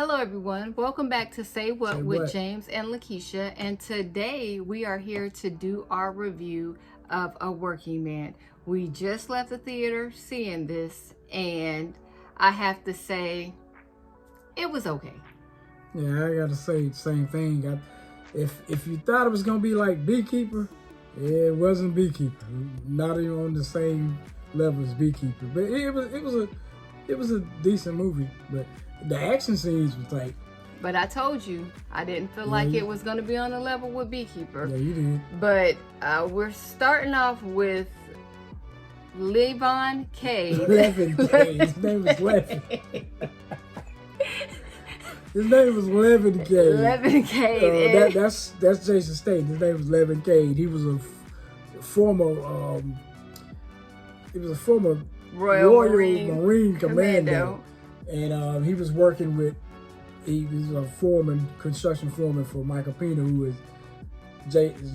Hello everyone, welcome back to Say What with What? James and Lakesia, and today we are here to do our review of A Working Man. We just left the theater seeing this, and I have to say, it was okay. Yeah, I gotta say the same thing. If you thought it was gonna be like Beekeeper, it wasn't Beekeeper. Not even on the same level as Beekeeper. But it was a decent movie. But the action scenes was like. But I told you, I didn't feel like it was going to be on the level with Beekeeper. Yeah, you did. But we're starting off with Levon Cade. Levon Cade. His name was Levon. His name was Levon Cade. Levon Cade. That's Jason Statham. His name was Levon Cade. He was a former Royal Marine Commando. And he was working with, he was a construction foreman for Michael Pena, who is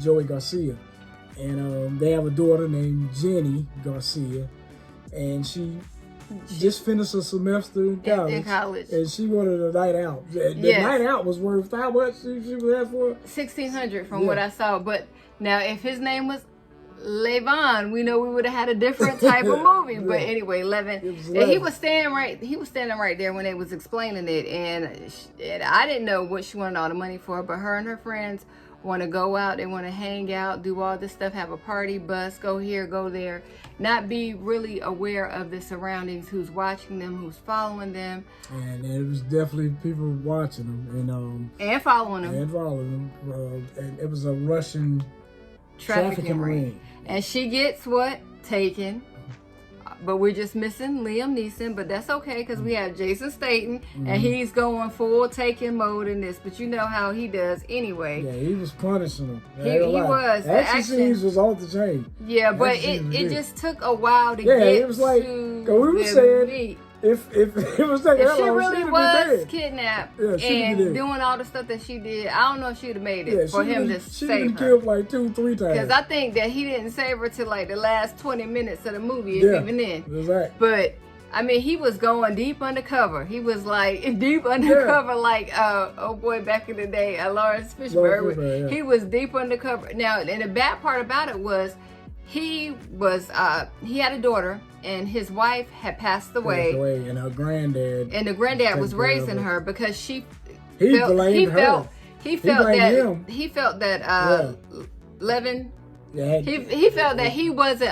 Joey Garcia. And they have a daughter named Jenny Garcia. And she just finished a semester in college. And she wanted a night out. The night out was worth how much she was there for? $1,600 from what I saw. But now if his name was Levon, we know we would have had a different type of movie. But anyway, Levon, he was standing right there when they was explaining it, and I didn't know what she wanted all the money for, but her and her friends want to go out, they want to hang out, do all this stuff, have a party, bus, go here, go there, not be really aware of the surroundings, who's watching them, who's following them. And it was definitely people watching them and following them. And it was a Russian trafficking ring. And she gets what? Taken. But we're just missing Liam Neeson, but that's okay because we have Jason Statham, and he's going full taking mode in this. But you know how he does anyway. Yeah, he was punishing him. He was. The action scenes was off the chain. Yeah, but it just took a while to get it was like, to we were saying, meat. If it was taking if she really was kidnapped and doing all the stuff that she did, I don't know if she'd have made it for him to save her. She been killed like 2-3 times. Because I think that he didn't save her till like the last 20 minutes of the movie, even then. Exactly. But I mean, he was going deep undercover. He was like deep undercover, like oh boy, back in the day, Lawrence Fishburne. He was deep undercover. Now, and the bad part about it was, he had a daughter, and his wife had passed away, and her granddad. And the granddad was raising her because he felt that Levon. Yeah, he felt that he wasn't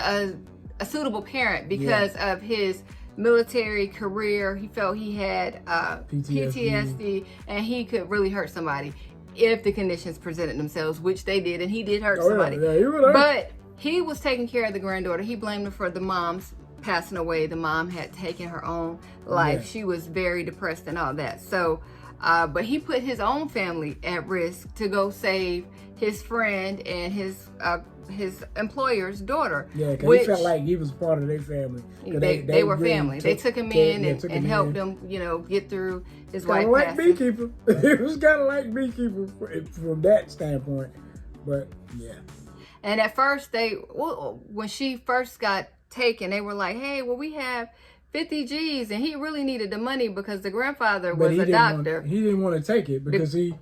a suitable parent because of his military career. He felt he had PTSD, and he could really hurt somebody if the conditions presented themselves, which they did, and he did hurt somebody. But he was taking care of the granddaughter. He blamed her for the mom's passing away. The mom had taken her own life. Yeah. She was very depressed and all that. So, but he put his own family at risk to go save his friend and his employer's daughter. Yeah, because he felt like he was part of their family. They were family. They took him in and helped him, get through his wife passing. Like Beekeeper. It was kind of like Beekeeper from that standpoint. But yeah. And at first, when she first got taken, they were like, hey, well, we have 50 G's, and he really needed the money because the grandfather was a doctor. He didn't want to take it because he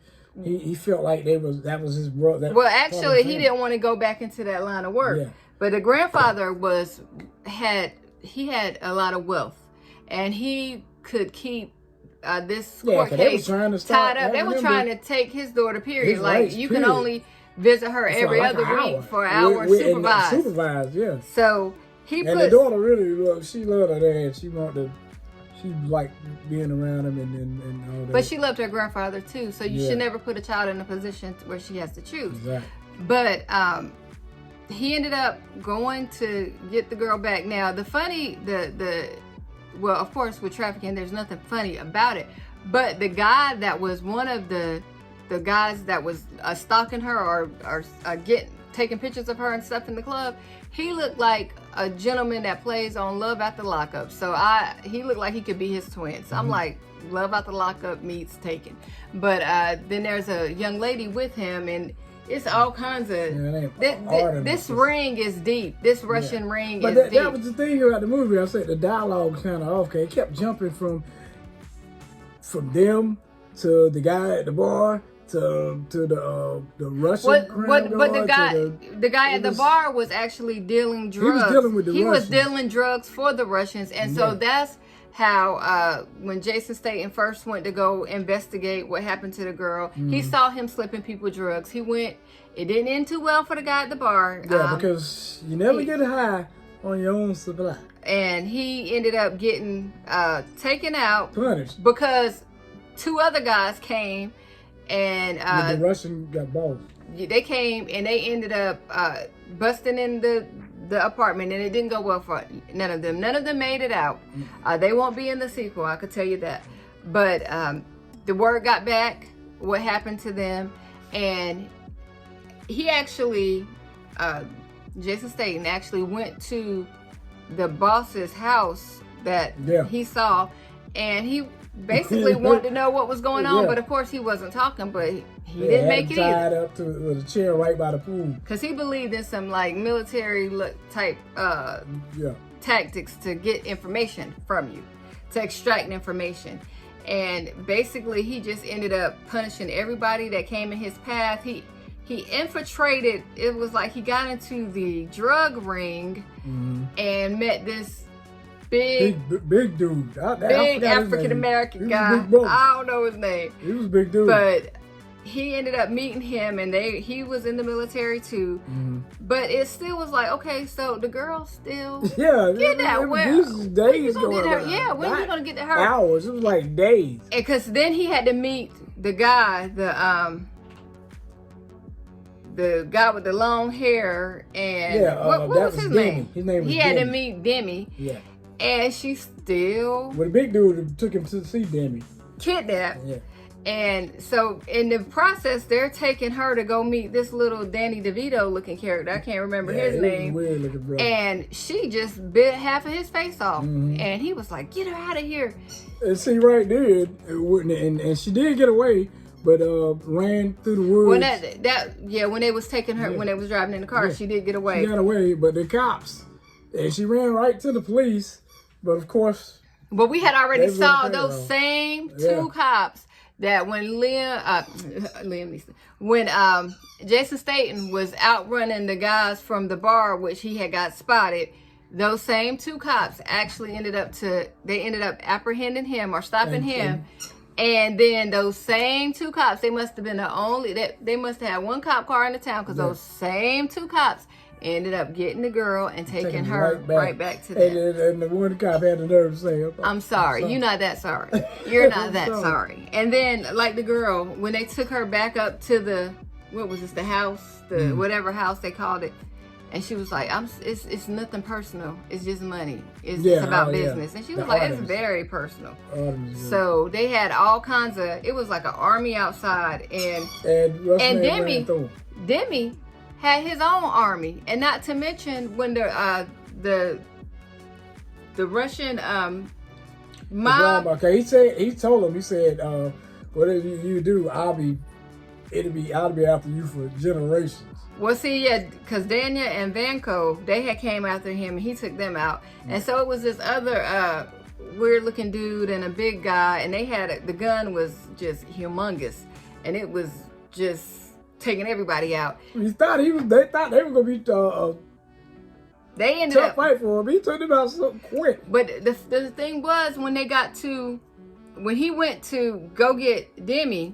felt like that was his brother. Well, actually, he didn't want to go back into that line of work. Yeah. But the grandfather had a lot of wealth, and he could keep this court case tied up. They were trying to take his daughter, period. Like, you can only visit her every other week for an hour, supervised. Yeah. So the daughter really she loved her dad. She liked being around him and all that. But she loved her grandfather too. So you should never put a child in a position where she has to choose. Exactly. But he ended up going to get the girl back. Now well, of course, with trafficking, there's nothing funny about it. But the guy that was one of the guys that was stalking her or taking pictures of her and stuff in the club, he looked like a gentleman that plays on Love After Lockup. So he looked like he could be his twin. So I'm like, Love After Lockup meets Taken. But then there's a young lady with him, and it's all kinds of. This ring is deep. This Russian ring is deep. That was the thing about the movie. I said the dialogue was kind of off. It kept jumping from them to the guy at the bar, to the Russian but the guard, guy at the bar was actually dealing drugs. He was dealing with the Russians. Was dealing drugs for the Russians, and so that's how when Jason Statham first went to go investigate what happened to the girl, he saw him slipping people drugs. He went. It didn't end too well for the guy at the bar. Yeah, because you never get high on your own supply. And he ended up getting taken out, punished, because 2 other guys came. And the Russian got balls. They came and they ended up busting in the apartment, and it didn't go well for none of them. None of them made it out. They won't be in the sequel, I could tell you that. But the word got back what happened to them, and he actually, Jason Statham actually went to the boss's house that he saw, and he basically wanted to know what was going on, but of course he wasn't talking, but he didn't make it tied up to with a chair right by the pool, because he believed in some like military type tactics to get information from you, to extract information. And basically he just ended up punishing everybody that came in his path. He infiltrated, it was like he got into the drug ring and met this big dude, big African American guy. I don't know his name. He was a big dude, but he ended up meeting him, and he was in the military too. But it still was like, okay, so the girl still get that. When days going on. Yeah, when are you gonna get to her? Hours. It was like days. Because then he had to meet the guy, the guy with the long hair, and what was his name? His name was had to meet Demi. Yeah. And she still... Well, the big dude took him to see Demi. Kidnapped. Yeah. And so in the process, they're taking her to go meet this little Danny DeVito looking character. I can't remember his name. Weird looking brother. And she just bit half of his face off. And he was like, get her out of here. And see, right there, and she did get away, but ran through the woods. When they was taking her, when they was driving in the car, she did get away. She got away, but the cops, and she ran right to the police. But of course, but we had already saw those same 2 cops that when Jason Statham was outrunning the guys from the bar, which he had got spotted. Those same 2 cops actually ended up apprehending him or stopping him. And then those same 2 cops, they must have been they must have had 1 cop car in the town, because those same 2 cops ended up getting the girl and taking her right back to them. And the 1 cop had the nerve to say, I'm sorry. You're not that sorry. You're not that sorry. And then, like the girl, when they took her back up to the, what was this, the house, the whatever house they called it, and she was like, it's nothing personal. It's just money. It's about business. And she was like, it's very personal. So they had all kinds of, it was like an army outside. And Demi had his own army. And not to mention when the Russian mob. Okay, he told him, he said, whatever you do, I'll be after you for generations. Well, see, because Danya and Vanko, they had came after him, and he took them out. And so it was this other weird-looking dude and a big guy, and they had the gun was just humongous, and it was just taking everybody out. They thought they were gonna be they ended up fight for him. He took them out so quick. But the thing was, when he went to go get Demi,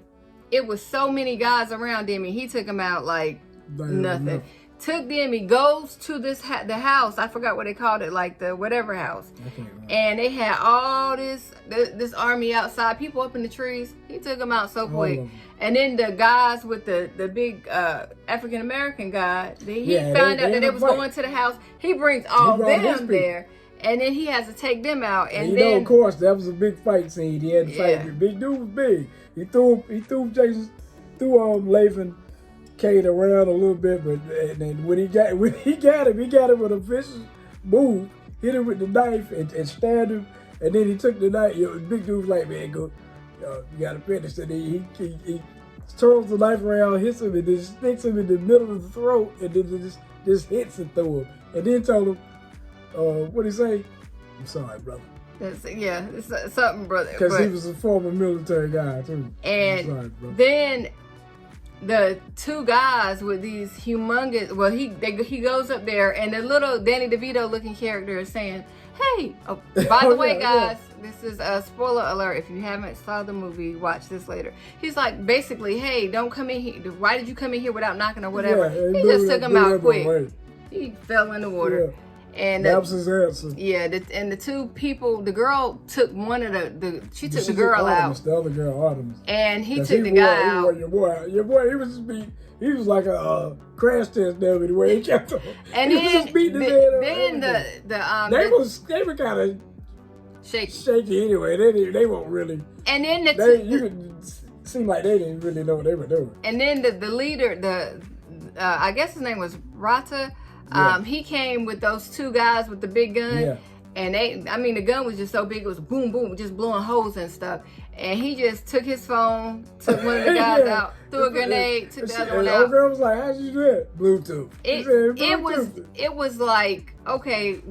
it was so many guys around Demi. He took them out like nothing. Took Demi, goes to the house. I forgot what they called it, like the whatever house. And they had all this army outside, people up in the trees. He took them out so quick. And then the guys with the big African American guy, he found out that they was going to the house. He brings all them there, and then he has to take them out. And then, of course, that was a big fight scene. He had to fight. Big dude was big. He threw Levon Cade around a little bit, but and then when he got him with a vicious move, hit him with the knife and stabbed him, and then he took the knife. Big dude was like, man, go, you gotta finish. And he twirls the knife around, hits him, and then sticks him in the middle of the throat, and then just hits it through him. And then told him, what he say? I'm sorry, brother. It's something, brother. Because he was a former military guy too. And sorry, then the two guys with these humongous. Well, he goes up there, and the little Danny DeVito looking character is saying, "Hey, oh, by the way, guys, this is a spoiler alert. If you haven't saw the movie, watch this later." He's like, basically, "Hey, don't come in here. Why did you come in here without knocking or whatever?" He just took him out quick. He fell in the water. Yeah. And that was his answer. Yeah, and the two people, the girl took one of she took the girl out. The other girl, Artemis. And he took the guy out. Your boy, he was like a crash test dummy the way he kept him. And he was just beating his head. Then they were kind of shaky anyway. They weren't really. And then you could seem like they didn't really know what they were doing. And then the leader, I guess his name was Rata. He came with those two guys with the big gun, and the gun was just so big, it was boom, boom, just blowing holes and stuff. And he just took his phone, took one of the guys out, threw a grenade, took the other one out. The girl was like, "How'd you do it?" Bluetooth. It was like, okay,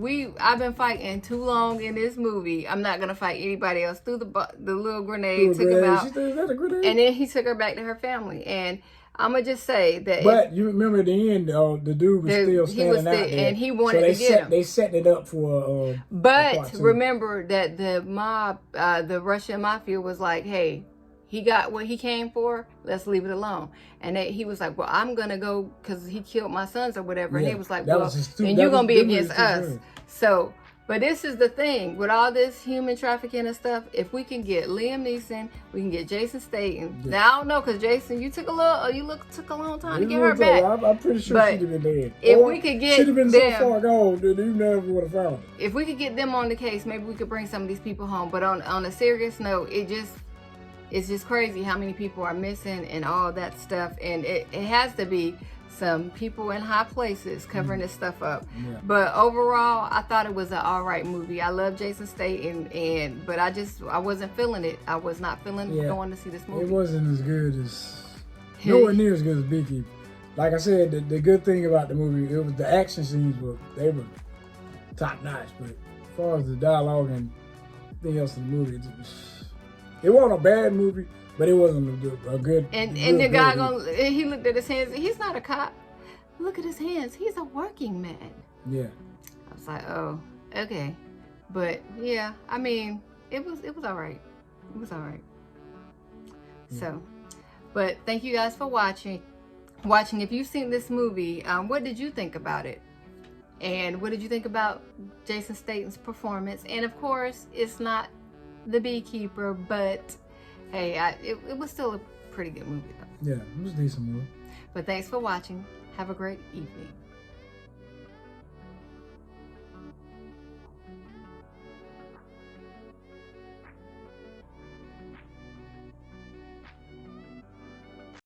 I've been fighting too long in this movie. I'm not gonna fight anybody else. Threw the little grenade, took him out, and then he took her back to her family. And I'm gonna just say that. But you remember at the end, the dude was still standing out there, and he wanted to get him. They set it up for. But remember that the mob, the Russian mafia, was like, "Hey, he got what he came for. Let's leave it alone." And he was like, "Well, I'm gonna go because he killed my sons or whatever." And he was like, "Well, and you're gonna be against us." So. But this is the thing with all this human trafficking and stuff. If we can get Liam Neeson, we can get Jason Statham. Yeah. Now I don't know, because Jason, you took a long time to get her back. I'm pretty sure she'd have been dead. If we could get she'd have been them, so far gone that you never would have found her. If we could get them on the case, maybe we could bring some of these people home. But on a serious note, it's just crazy how many people are missing and all that stuff. And it has to be some people in high places covering this stuff up. Yeah. But overall, I thought it was an all right movie. I love Jason Statham, but I wasn't feeling it. I was not feeling going to see this movie. It wasn't as good as, nowhere near as good as Beekeeper. Like I said, the good thing about the movie, it was the action scenes were top notch. But as far as the dialogue and everything else in the movie, it wasn't a bad movie. But it wasn't a good. And the guy he looked at his hands. He's not a cop. Look at his hands. He's a working man. Yeah. I was like, oh, okay. But yeah, I mean, it was all right. It was all right. Yeah. So, but thank you guys for watching. If you've seen this movie, what did you think about it? And what did you think about Jason Statham's performance? And of course, it's not The Beekeeper, but hey, it was still a pretty good movie though. Yeah, it was a decent movie. But thanks for watching. Have a great evening.